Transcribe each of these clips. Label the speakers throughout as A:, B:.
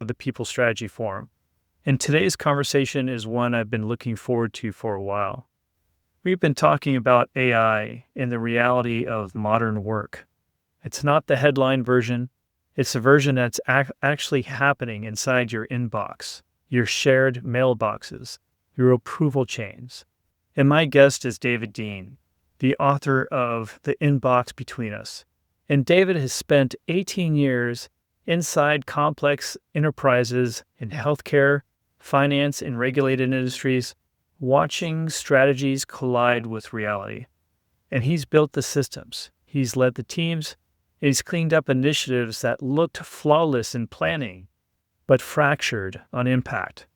A: the People Strategy Forum. And today's conversation is one I've been looking forward to for a while. We've been talking about AI and the reality of modern work. It's not the headline version. It's a version that's actually happening inside your inbox, your shared mailboxes, your approval chains. And my guest is David Dean, the author of The Inbox Between Us. And David has spent 18 years inside complex enterprises in healthcare, finance, and regulated industries, watching strategies collide with reality. And he's built the systems, he's led the teams, and he's cleaned up initiatives that looked flawless in planning, but fractured on impact.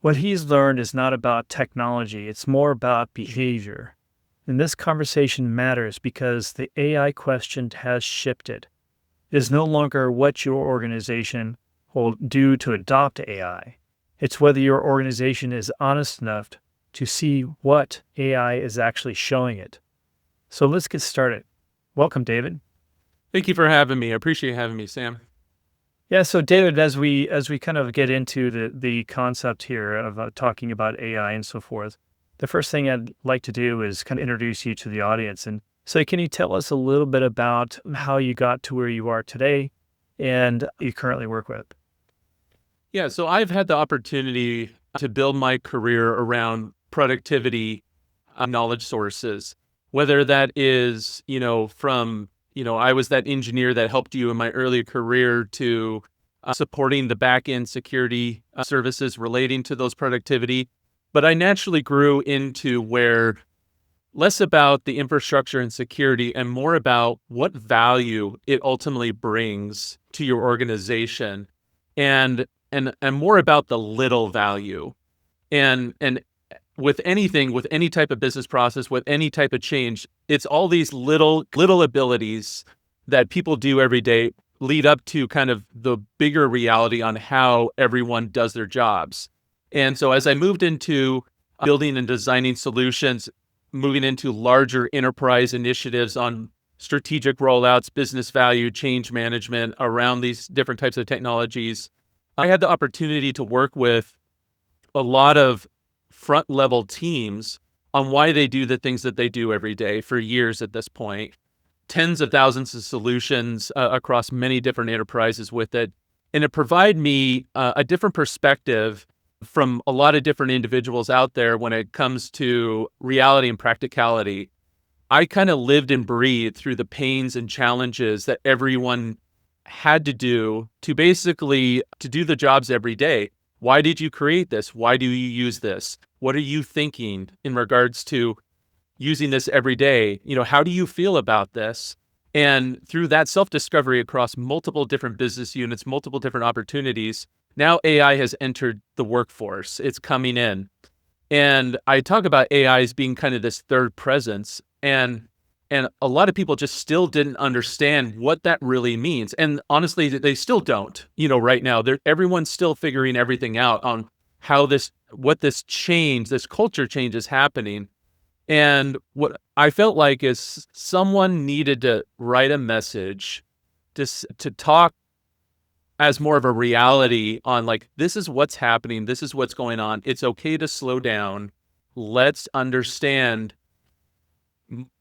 A: What he's learned is not about technology, it's more about behavior. And this conversation matters because the AI question has shifted. It is no longer what your organization will do to adopt AI. It's whether your organization is honest enough to see what AI is actually showing it. So let's get started. Welcome, David.
B: Thank you for having me. I appreciate having me, Sam.
A: Yeah, so David, as we kind of get into the concept here of talking about AI and so forth, the first thing I'd like to do is kind of introduce you to the audience. And so can you tell us a little bit about how you got to where you are today and you currently work with?
B: Yeah, so I've had the opportunity to build my career around productivity knowledge sources, whether that is, from, I was that engineer that helped you in my early career to supporting the back-end security services relating to those productivity. But I naturally grew into where less about the infrastructure and security and more about what value it ultimately brings to your organization and more about the little value. And with anything, with any type of business process, with any type of change, it's all these little abilities that people do every day lead up to kind of the bigger reality on how everyone does their jobs. And so as I moved into building and designing solutions, moving into larger enterprise initiatives on strategic rollouts, business value, change management around these different types of technologies, I had the opportunity to work with a lot of front level teams on why they do the things that they do every day for years at this point. Tens of thousands of solutions across many different enterprises with it. And it provided me a different perspective from a lot of different individuals out there when it comes to reality and practicality. I kind of lived and breathed through the pains and challenges that everyone had to do to basically to do the jobs every day. Why did you create this? Why do you use this? What are you thinking in regards to using this every day? How do you feel about this? And through that self-discovery across multiple different business units, multiple different opportunities, now AI has entered the workforce. It's coming in. And I talk about AI as being kind of this third presence. And a lot of people just still didn't understand what that really means. And honestly, they still don't, right now. Everyone's still figuring everything out on what this culture change is happening. And what I felt like is someone needed to write a message to talk as more of a reality on like, this is what's happening. This is what's going on. It's okay to slow down. Let's understand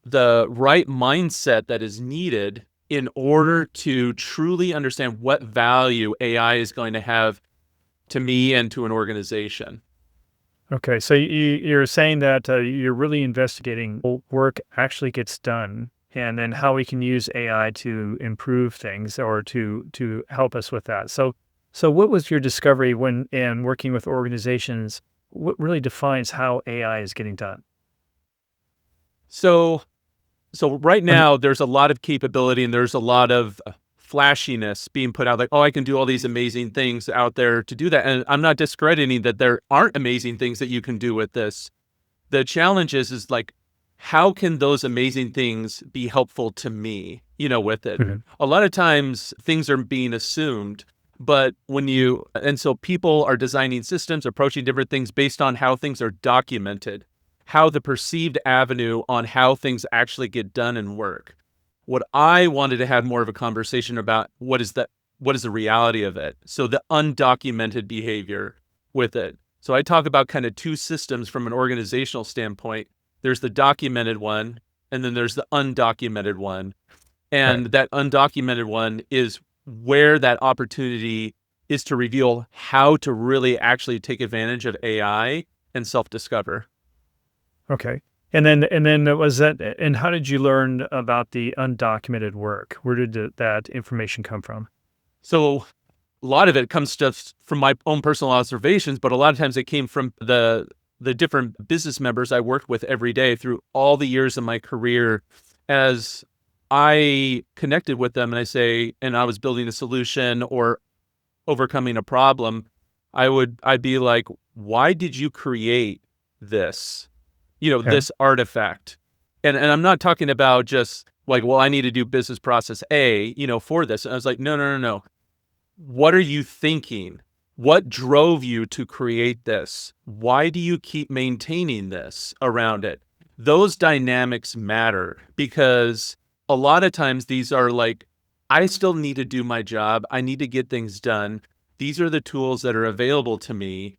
B: the right mindset that is needed in order to truly understand what value AI is going to have to me and to an organization.
A: Okay, so you're saying that you're really investigating what work actually gets done and then how we can use AI to improve things or to help us with that. So what was your discovery when in working with organizations? What really defines how AI is getting done?
B: So right now there's a lot of capability and there's a lot of flashiness being put out, like, oh, I can do all these amazing things out there to do that. And I'm not discrediting that there aren't amazing things that you can do with this. The challenge is like, how can those amazing things be helpful to me, with it?
A: Mm-hmm.
B: A lot of times things are being assumed, but and so people are designing systems, approaching different things based on how things are documented, how the perceived avenue on how things actually get done and work. What I wanted to have more of a conversation about, what is what is the reality of it? So the undocumented behavior with it. So I talk about kind of two systems from an organizational standpoint. There's the documented one, and then there's the undocumented one.
A: Right.
B: And that undocumented one is where that opportunity is to reveal how to really actually take advantage of AI and self-discover.
A: Okay. And then was that, and how did you learn about the undocumented work? Where did that information come from?
B: So a lot of it comes just from my own personal observations, but a lot of times it came from the different business members I worked with every day through all the years of my career. As I connected with them and I was building a solution or overcoming a problem, I'd be like, why did you create this?
A: Okay.
B: This artifact. And I'm not talking about just like, well, I need to do business process A, for this. And I was like, no, no, no, no. What are you thinking? What drove you to create this? Why do you keep maintaining this around it? Those dynamics matter because a lot of times these are like, I still need to do my job. I need to get things done. These are the tools that are available to me.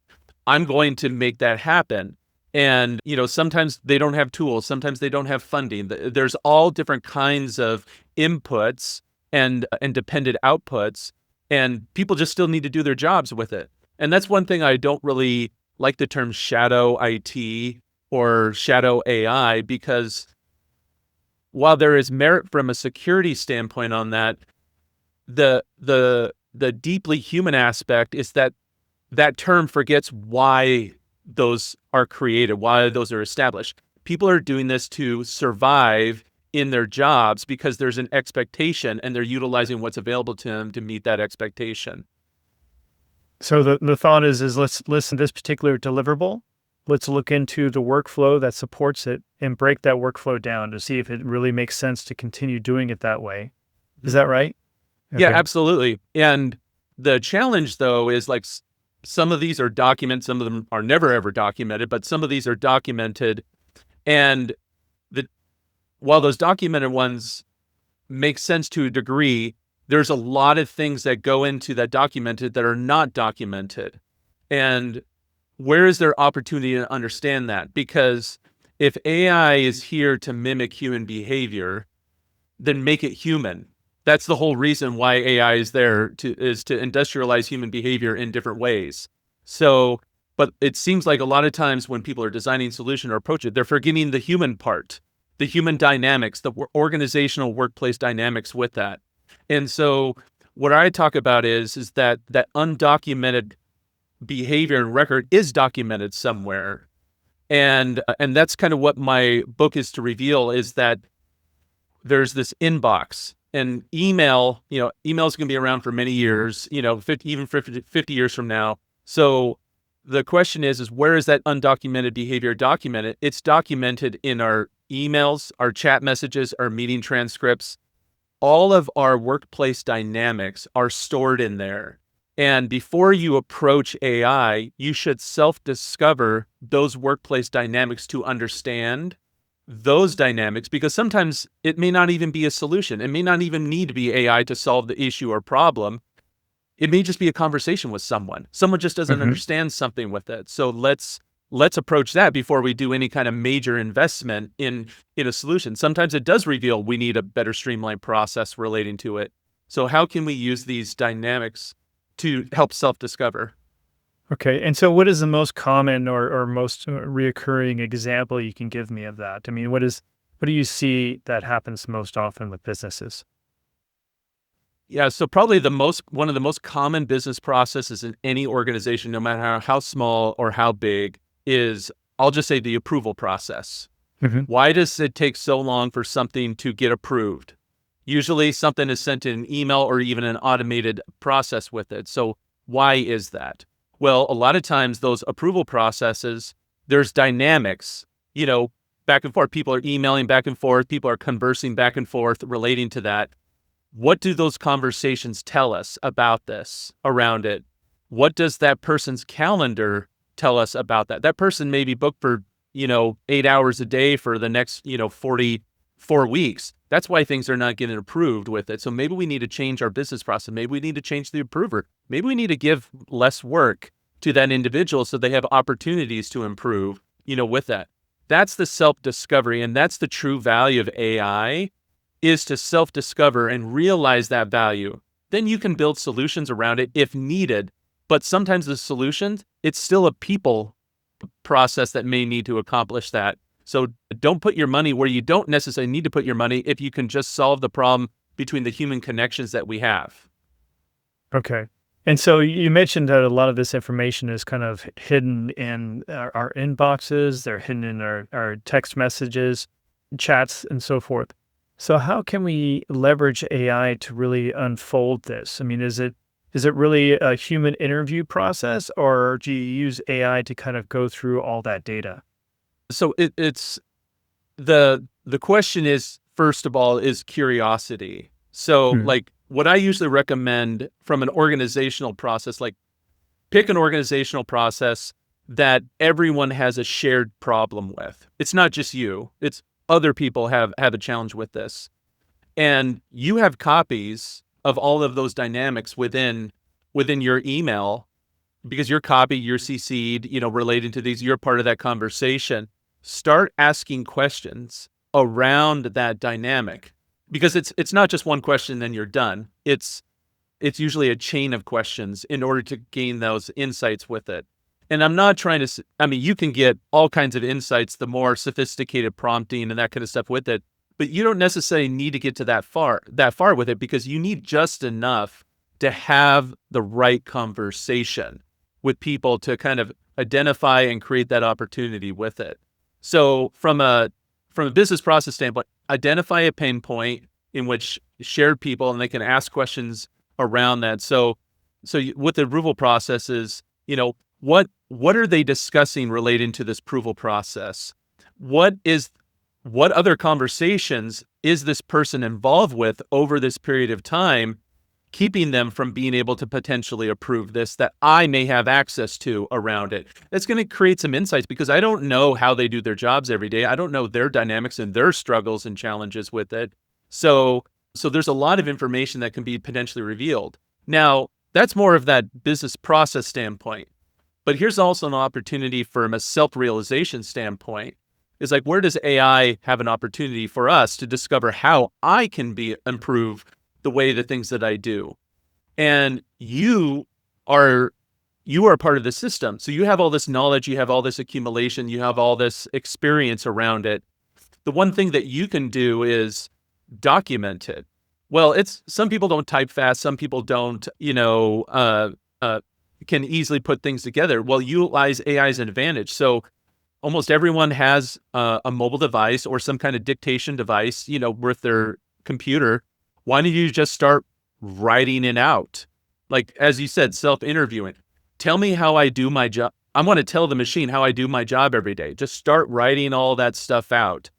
B: I'm going to make that happen. And, sometimes they don't have tools. Sometimes they don't have funding. There's all different kinds of inputs and dependent outputs, and people just still need to do their jobs with it. And that's one thing I don't really like the term shadow IT or shadow AI, because while there is merit from a security standpoint on that, the deeply human aspect is that term forgets why those are created, why those are established. People are doing this to survive in their jobs because there's an expectation and they're utilizing what's available to them to meet that expectation.
A: So the thought is let's listen to this particular deliverable. Let's look into the workflow that supports it and break that workflow down to see if it really makes sense to continue doing it that way. Is that right?
B: Yeah,
A: Okay.
B: absolutely. And the challenge, though, is like some of these are documented, some of them are never ever documented, but some of these are documented. And the while those documented ones make sense to a degree, there's a lot of things that go into that documented that are not documented. And where is there opportunity to understand that? Because if AI is here to mimic human behavior, then make it human. That's the whole reason why AI is there is to industrialize human behavior in different ways. So, but it seems like a lot of times when people are designing solution or approach it, they're forgetting the human part, the human dynamics, the organizational workplace dynamics with that. And so what I talk about is that undocumented behavior and record is documented somewhere. And that's kind of what my book is to reveal, is that there's this inbox. And email is going to be around for many years, 50 years from now. So the question is where is that undocumented behavior documented? It's documented in our emails, our chat messages, our meeting transcripts. All of our workplace dynamics are stored in there. And before you approach AI, you should self-discover those workplace dynamics to understand those dynamics, because sometimes it may not even be a solution. It may not even need to be AI to solve the issue or problem. It may just be a conversation with someone. Someone just doesn't
A: Mm-hmm.
B: understand something with it. So let's approach that before we do any kind of major investment in a solution. Sometimes it does reveal we need a better streamlined process relating to it. So how can we use these dynamics to help self-discover?
A: Okay. And so what is the most common or most reoccurring example you can give me of that? I mean, what do you see that happens most often with businesses?
B: Yeah, so probably one of the most common business processes in any organization, no matter how small or how big, is, I'll just say, the approval process.
A: Mm-hmm.
B: Why does it take so long for something to get approved? Usually something is sent in an email or even an automated process with it. So why is that? Well, a lot of times those approval processes, there's dynamics, back and forth. People are emailing back and forth. People are conversing back and forth relating to that. What do those conversations tell us about this around it? What does that person's calendar tell us about that? That person may be booked for, 8 hours a day for the next, 4 weeks. That's why things are not getting approved with it. So maybe we need to change our business process. Maybe we need to change the approver. Maybe we need to give less work to that individual so they have opportunities to improve, with that. That's the self-discovery, and that's the true value of AI, is to self-discover and realize that value. Then you can build solutions around it if needed. But sometimes the solutions, it's still a people process that may need to accomplish that. So don't put your money where you don't necessarily need to put your money if you can just solve the problem between the human connections that we have.
A: Okay. And so you mentioned that a lot of this information is kind of hidden in our inboxes, they're hidden in our text messages, chats, and so forth. So how can we leverage AI to really unfold this? I mean, is it really a human interview process, or do you use AI to kind of go through all that data?
B: So it's the question is, first of all, is curiosity. So
A: Hmm.
B: like what I usually recommend from an organizational process, like pick an organizational process that everyone has a shared problem with. It's not just you, it's other people have a challenge with this. And you have copies of all of those dynamics within your email, because you're copied, you're CC'd, related to these, you're part of that conversation. Start asking questions around that dynamic, because it's not just one question, then you're done. It's usually a chain of questions in order to gain those insights with it. And I'm not trying to, you can get all kinds of insights, the more sophisticated prompting and that kind of stuff with it, but you don't necessarily need to get to that far with it, because you need just enough to have the right conversation with people to kind of identify and create that opportunity with it. So from a business process standpoint, identify a pain point in which shared people, and they can ask questions around that. So with the approval processes, what are they discussing relating to this approval process? What other conversations is this person involved with over this period of time, keeping them from being able to potentially approve this that I may have access to around it? That's going to create some insights, because I don't know how they do their jobs every day. I don't know their dynamics and their struggles and challenges with it. So there's a lot of information that can be potentially revealed. Now, that's more of that business process standpoint. But here's also an opportunity from a self-realization standpoint. Is like, where does AI have an opportunity for us to discover how I can improve the way the things that I do? And you are part of the system. So you have all this knowledge, you have all this accumulation, you have all this experience around it. The one thing that you can do is document it. Well, some people don't type fast, some people don't, can easily put things together. Well, utilize AI's advantage. So almost everyone has a mobile device or some kind of dictation device, with their computer. Why don't you just start writing it out? Like, as you said, self-interviewing. Tell me how I do my job. I want to tell the machine how I do my job every day. Just start writing all that stuff out.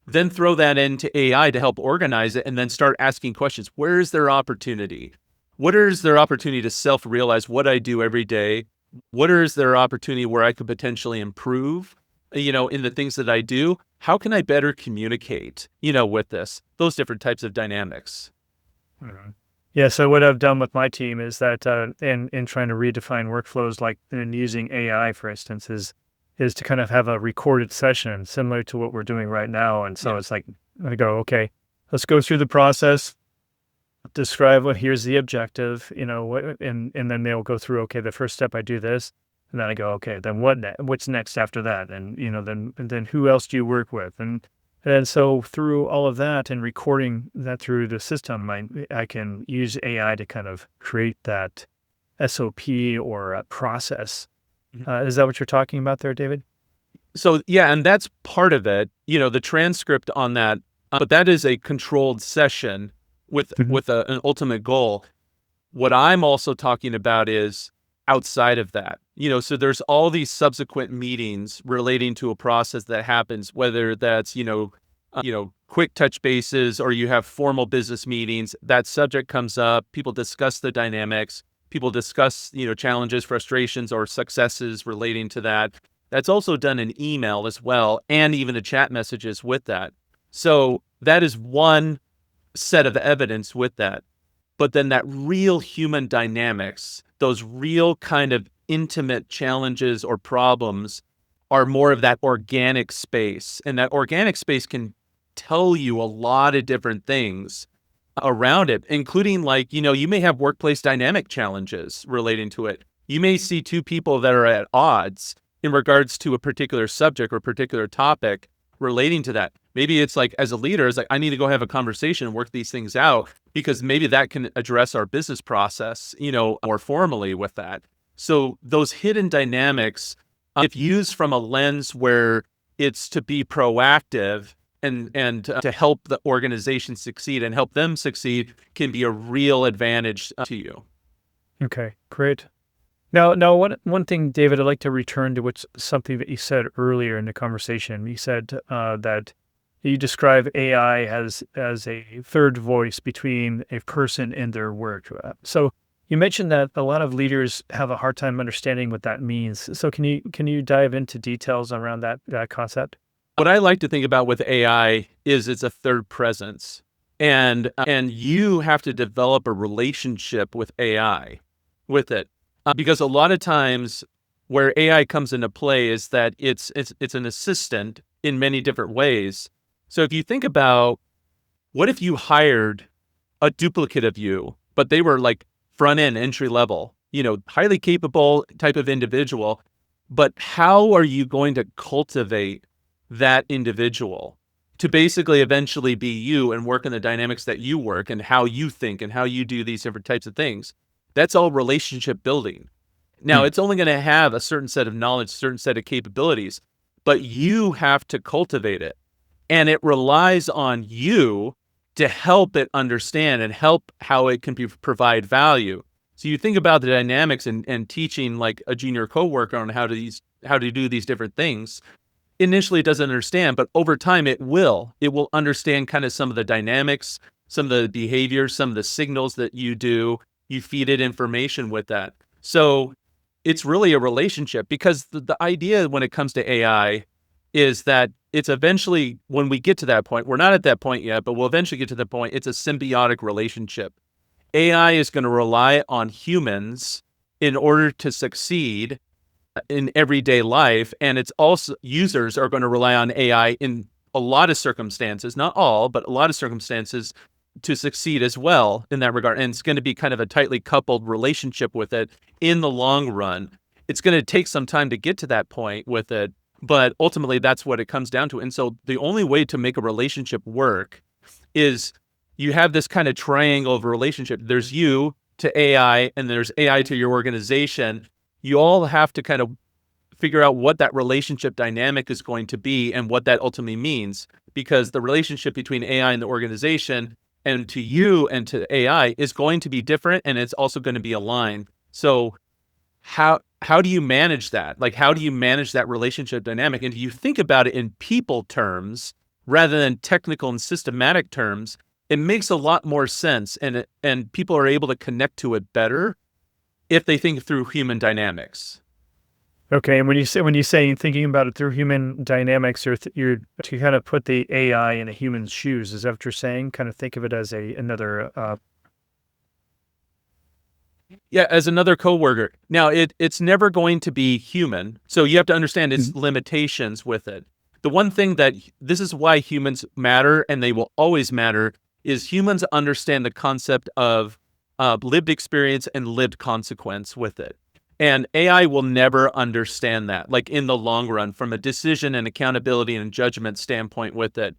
B: Then throw that into AI to help organize it, and then start asking questions. Where is their opportunity? What is their opportunity to self-realize what I do every day? What is their opportunity where I could potentially improve, in the things that I do? How can I better communicate, with those different types of dynamics?
A: Mhm. Yeah, so what I've done with my team is that, in trying to redefine workflows, like in using AI, for instance, is to kind of have a recorded session similar to what we're doing right now. And so
B: Yeah.
A: it's like, I go, okay, let's go through the process, describe here's the objective, and then they'll go through, okay, the first step I do this, and then I go, okay, then what's next after that? And, then who else do you work with? And so through all of that and recording that through the system, I can use AI to kind of create that SOP or a process.
B: Mhm.
A: Is that what you're talking about there, David?
B: So yeah, and that's part of it, the transcript on that, but that is a controlled session with
A: Mhm.
B: an ultimate goal. What I'm also talking about is outside of that, so there's all these subsequent meetings relating to a process that happens, whether that's, quick touch bases, or you have formal business meetings. That subject comes up, people discuss the dynamics, people discuss, challenges, frustrations, or successes relating to that. That's also done in email as well, and even a chat messages with that. So That is one set of evidence with that. But then that real human dynamics, those real kind of intimate challenges or problems are more of that organic space. And that organic space can tell you a lot of different things around it, including like, you may have workplace dynamic challenges relating to it. You may see two people that are at odds in regards to a particular subject or particular topic relating to that. Maybe it's like, as a leader, it's like, I need to go have a conversation and work these things out because maybe that can address our business process, more formally with that. So those hidden dynamics, if used from a lens where it's to be proactive and to help the organization succeed and help them succeed, can be a real advantage to you.
A: Okay, great. Now, one thing, David, I'd like to return to something that you said earlier in the conversation. You said that you describe AI as a third voice between a person and their work. So you mentioned that a lot of leaders have a hard time understanding what that means. So can you dive into details around that concept?
B: What I like to think about with AI is it's a third presence, and you have to develop a relationship with AI, with it, because a lot of times where AI comes into play is that it's an assistant in many different ways. So if you think about, what if you hired a duplicate of you, but they were like front end entry level, highly capable type of individual, but how are you going to cultivate that individual to basically eventually be you and work in the dynamics that you work and how you think and how you do these different types of things? That's all relationship building. Now, it's only going to have a certain set of knowledge, certain set of capabilities, but you have to cultivate it. And it relies on you to help it understand and help how it can provide value. So you think about the dynamics and teaching like a junior coworker on how to do these different things. Initially, it doesn't understand, but over time, it will understand kind of some of the dynamics, some of the behaviors, some of the signals that you do. You feed it information with that. So it's really a relationship, because the idea when it comes to AI is that it's eventually, when we get to that point, we're not at that point yet, but we'll eventually get to the point, it's a symbiotic relationship. AI is going to rely on humans in order to succeed in everyday life. And it's also, users are going to rely on AI in a lot of circumstances, not all, but a lot of circumstances, to succeed as well in that regard. And it's going to be kind of a tightly coupled relationship with it in the long run. It's going to take some time to get to that point with it, but ultimately that's what it comes down to. And so the only way to make a relationship work is you have this kind of triangle of a relationship. There's you to AI, and there's AI to your organization. You all have to kind of figure out what that relationship dynamic is going to be and what that ultimately means, because the relationship between AI and the organization and to you and to AI is going to be different, and it's also going to be aligned. So how do you manage that? Like, how do you manage that relationship dynamic? And if you think about it in people terms rather than technical and systematic terms, it makes a lot more sense, and people are able to connect to it better if they think through human dynamics.
A: Okay, and when you say thinking about it through human dynamics, you're to kind of put the AI in a human's shoes. Is that what you're saying? Kind of think of it as another.
B: Yeah, as another coworker. Now, it's never going to be human, so you have to understand its limitations with it. The one thing this is why humans matter, and they will always matter, is humans understand the concept of lived experience and lived consequence with it. And AI will never understand that, like in the long run, from a decision and accountability and judgment standpoint with it.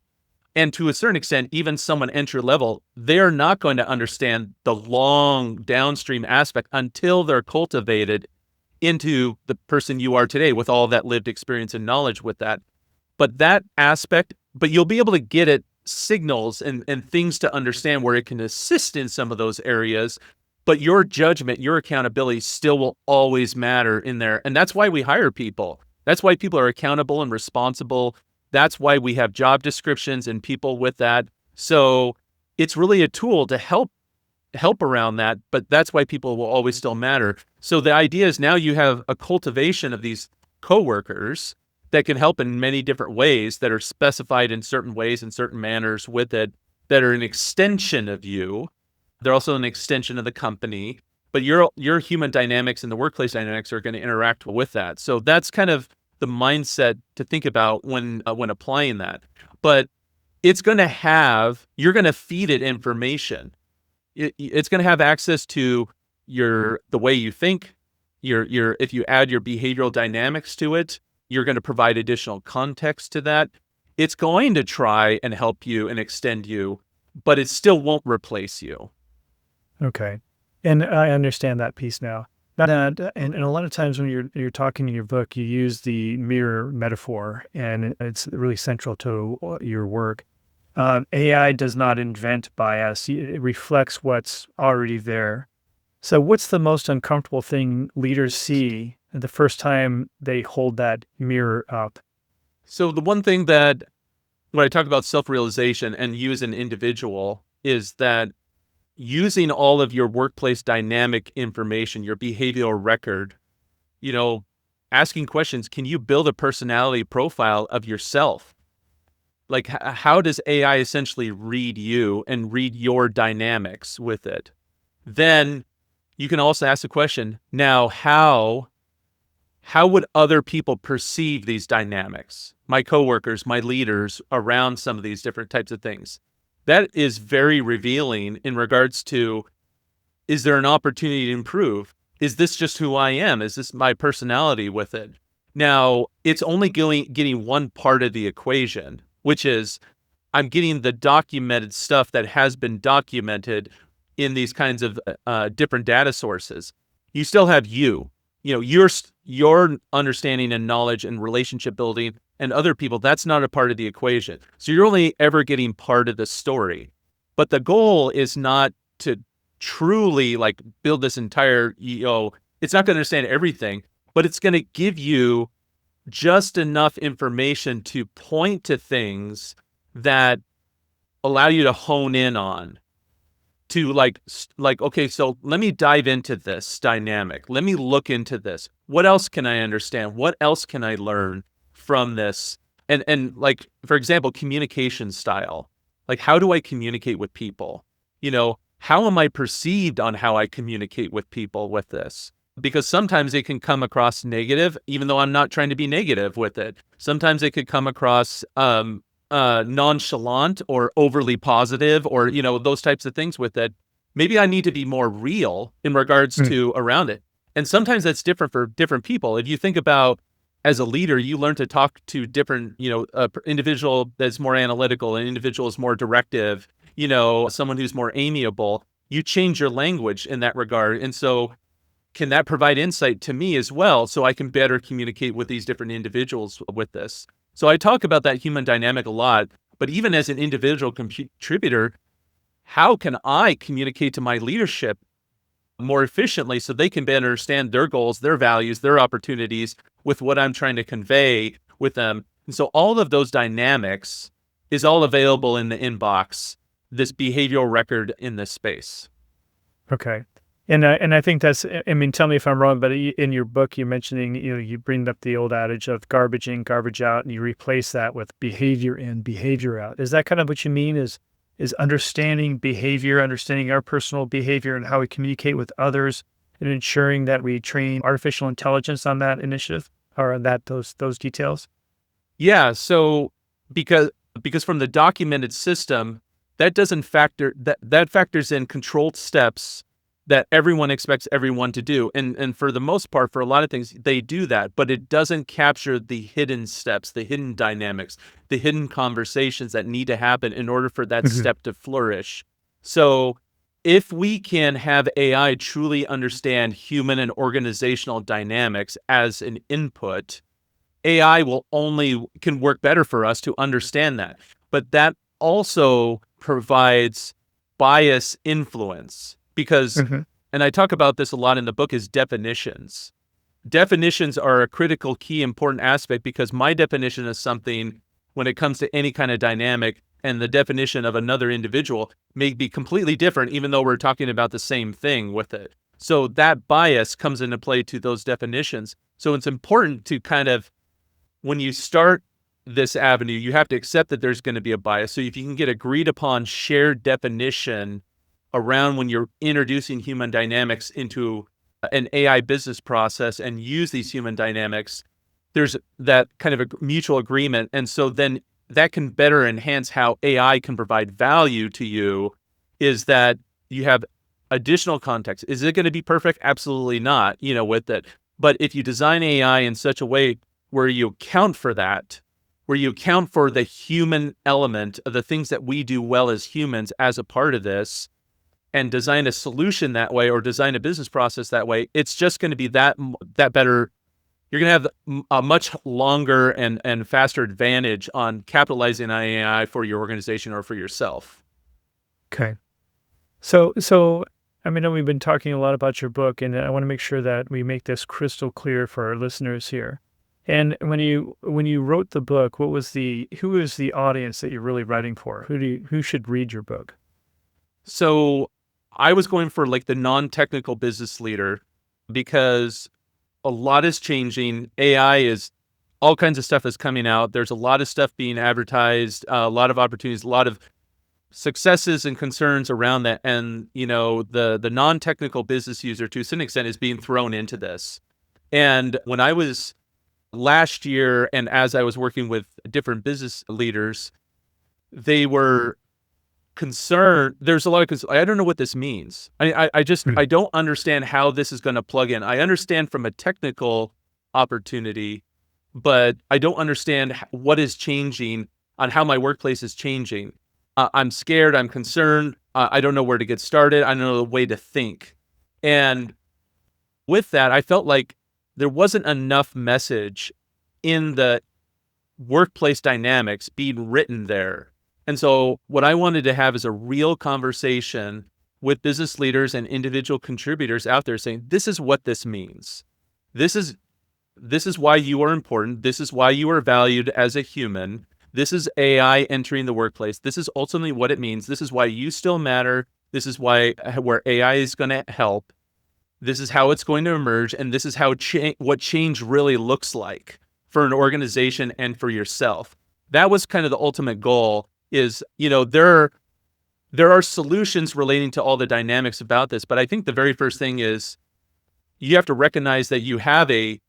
B: And to a certain extent, even someone entry level, they're not going to understand the long downstream aspect until they're cultivated into the person you are today with all that lived experience and knowledge with that. But that aspect, but you'll be able to get it signals and things to understand where it can assist in some of those areas. But your judgment, your accountability still will always matter in there. And that's why we hire people. That's why people are accountable and responsible. That's why we have job descriptions and people with that. So it's really a tool to help around that, but that's why people will always still matter. So the idea is now you have a cultivation of these coworkers that can help in many different ways that are specified in certain ways and certain manners with it that are an extension of you. They're also an extension of the company, but your human dynamics and the workplace dynamics are going to interact with that. So that's kind of the mindset to think about when applying that. But it's going to you're going to feed it information. It's going to have access to the way you think. If you add your behavioral dynamics to it, you're going to provide additional context to that. It's going to try and help you and extend you, but it still won't replace you.
A: Okay. And I understand that piece now. And a lot of times when you're talking in your book, you use the mirror metaphor, and it's really central to your work. AI does not invent bias. It reflects what's already there. So what's the most uncomfortable thing leaders see the first time they hold that mirror up?
B: So the one thing that when I talk about self-realization and you as an individual is that using all of your workplace dynamic information, your behavioral record, asking questions, can you build a personality profile of yourself? Like, how does AI essentially read you and read your dynamics with it? Then you can also ask the question, now, how would other people perceive these dynamics? My coworkers, my leaders around some of these different types of things. That is very revealing in regards to, is there an opportunity to improve? Is this just who I am? Is this my personality with it? Now, it's only getting one part of the equation, which is I'm getting the documented stuff that has been documented in these kinds of different data sources. You still have your understanding and knowledge and relationship building and other people. That's not a part of the equation. So you're only ever getting part of the story. But the goal is not to truly build this entire, it's not going to understand everything, but it's going to give you just enough information to point to things that allow you to hone in on, to okay, so let me dive into this dynamic. Let me look into this. What else can I understand? What else can I learn from this? And for example, communication style. How do I communicate with people? How am I perceived on how I communicate with people with this? Because sometimes it can come across negative, even though I'm not trying to be negative with it. Sometimes it could come across nonchalant or overly positive, or those types of things with it. Maybe I need to be more real in regards to around it. And sometimes that's different for different people. If you think about, as a leader, you learn to talk to different, individual that's more analytical, an individual is more directive, someone who's more amiable. You change your language in that regard. And so can that provide insight to me as well, so I can better communicate with these different individuals with this? So I talk about that human dynamic a lot, but even as an individual contributor, how can I communicate to my leadership more efficiently so they can better understand their goals, their values, their opportunities with what I'm trying to convey with them? And so all of those dynamics is all available in the inbox, this behavioral record in this space.
A: Okay. And I think that's, I mean, tell me if I'm wrong, but in your book, you're mentioning, you bring up the old adage of garbage in, garbage out, and you replace that with behavior in, behavior out. Is that kind of what you mean, is understanding behavior, understanding our personal behavior and how we communicate with others, and ensuring that we train artificial intelligence on that initiative or on those details?
B: Yeah. So because from the documented system, that doesn't that factors in controlled steps that everyone expects everyone to do. And for the most part, for a lot of things, they do that, but it doesn't capture the hidden steps, the hidden dynamics, the hidden conversations that need to happen in order for that step to flourish. So if we can have AI truly understand human and organizational dynamics as an input, AI can work better for us to understand that. But that also provides bias influence. Because, and I talk about this a lot in the book, is definitions. Definitions are a critical, key, important aspect, because my definition of something when it comes to any kind of dynamic and the definition of another individual may be completely different, even though we're talking about the same thing with it. So that bias comes into play to those definitions. So it's important to kind of, when you start this avenue, you have to accept that there's going to be a bias. So if you can get agreed upon shared definition around when you're introducing human dynamics into an AI business process and use these human dynamics, there's that kind of a mutual agreement. And so then that can better enhance how AI can provide value to you, is that you have additional context. Is it going to be perfect? Absolutely not, with it. But if you design AI in such a way where you account for that, where you account for the human element of the things that we do well as humans as a part of this, and design a solution that way, or design a business process that way, it's just going to be that better. You're going to have a much longer and faster advantage on capitalizing on AI for your organization or for yourself.
A: Okay. So I mean, we've been talking a lot about your book, and I want to make sure that we make this crystal clear for our listeners here. And when you wrote the book, who is the audience that you're really writing for? Who should read your book?
B: So I was going for like the non-technical business leader, because a lot is changing. AI is all kinds of stuff is coming out. There's a lot of stuff being advertised, a lot of opportunities, a lot of successes and concerns around that. And, the non-technical business user, to some extent, is being thrown into this. And when I was last year, and as I was working with different business leaders, they were concerned. There's a lot of concern. I don't know what this means. I don't understand how this is going to plug in. I understand from a technical opportunity, but I don't understand what is changing, on how my workplace is changing. I'm scared. I'm concerned. I don't know where to get started. I don't know the way to think. And with that, I felt like there wasn't enough message in the workplace dynamics being written there. And so what I wanted to have is a real conversation with business leaders and individual contributors out there, saying, this is what this means. This is why you are important. This is why you are valued as a human. This is AI entering the workplace. This is ultimately what it means. This is why you still matter. This is where AI is going to help. This is how it's going to emerge. And this is how what change really looks like for an organization and for yourself. That was kind of the ultimate goal. Is, there are solutions relating to all the dynamics about this, but I think the very first thing is you have to recognize that you have a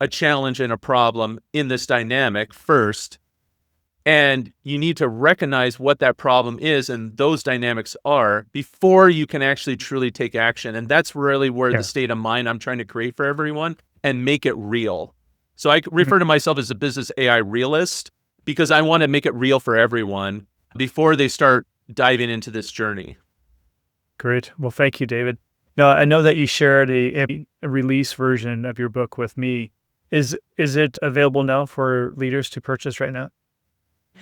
B: challenge and a problem in this dynamic first, and you need to recognize what that problem is and those dynamics are before you can actually truly take action. And that's really where the state of mind I'm trying to create for everyone and make it real. So I refer to myself as a business AI realist, because I want to make it real for everyone before they start diving into this journey.
A: Great. Well, thank you, David. Now, I know that you shared a release version of your book with me. Is it available now for leaders to purchase right now?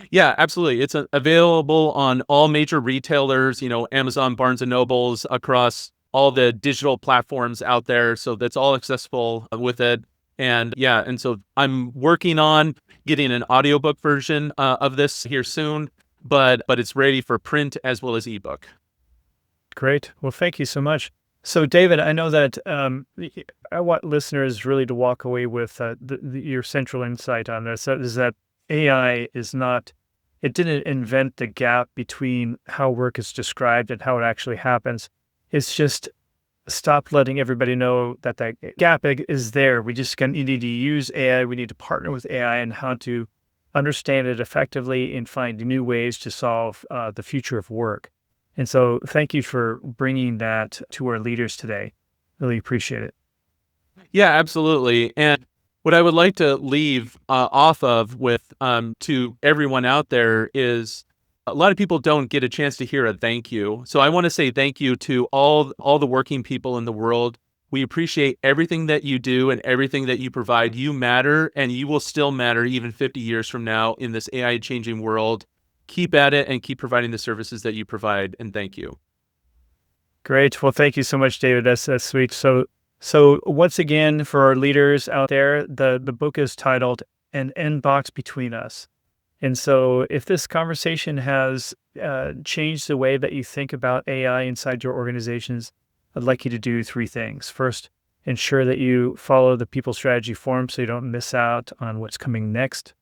B: Yeah, absolutely. It's available on all major retailers, Amazon, Barnes and Nobles, across all the digital platforms out there. So that's all accessible with it. And so I'm working on getting an audiobook version of this here soon, but it's ready for print as well as ebook.
A: Great. Well, thank you so much. So, David, I know that I want listeners really to walk away with your central insight on this, is that AI it didn't invent the gap between how work is described and how it actually happens. It's just stop letting everybody know that gap is there. We just need to use AI. We need to partner with AI and how to understand it effectively and find new ways to solve the future of work. And so thank you for bringing that to our leaders today. Really appreciate it.
B: Yeah, absolutely. And what I would like to leave off of with to everyone out there is, a lot of people don't get a chance to hear a thank you. So I want to say thank you to all the working people in the world. We appreciate everything that you do and everything that you provide. You matter, and you will still matter even 50 years from now in this AI changing world. Keep at it and keep providing the services that you provide. And thank you.
A: Great. Well, thank you so much, David. That's sweet. So once again, for our leaders out there, the book is titled An Inbox Between Us. And so if this conversation has changed the way that you think about AI inside your organizations, I'd like you to do three things. First Ensure that you follow the People Strategy Forum so you don't miss out on what's coming next.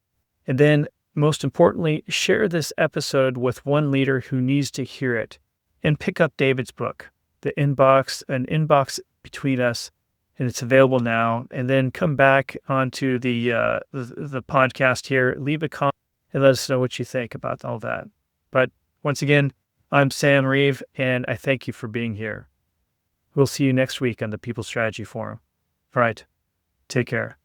A: And then, most importantly, share this episode with one leader who needs to hear it. And pick up David's book, An Inbox Between Us, and it's available now. And then come back onto the podcast here, leave a comment, and let us know what you think about all that. But once again, I'm Sam Reeve, and I thank you for being here. We'll see you next week on the People Strategy Forum. All right, take care.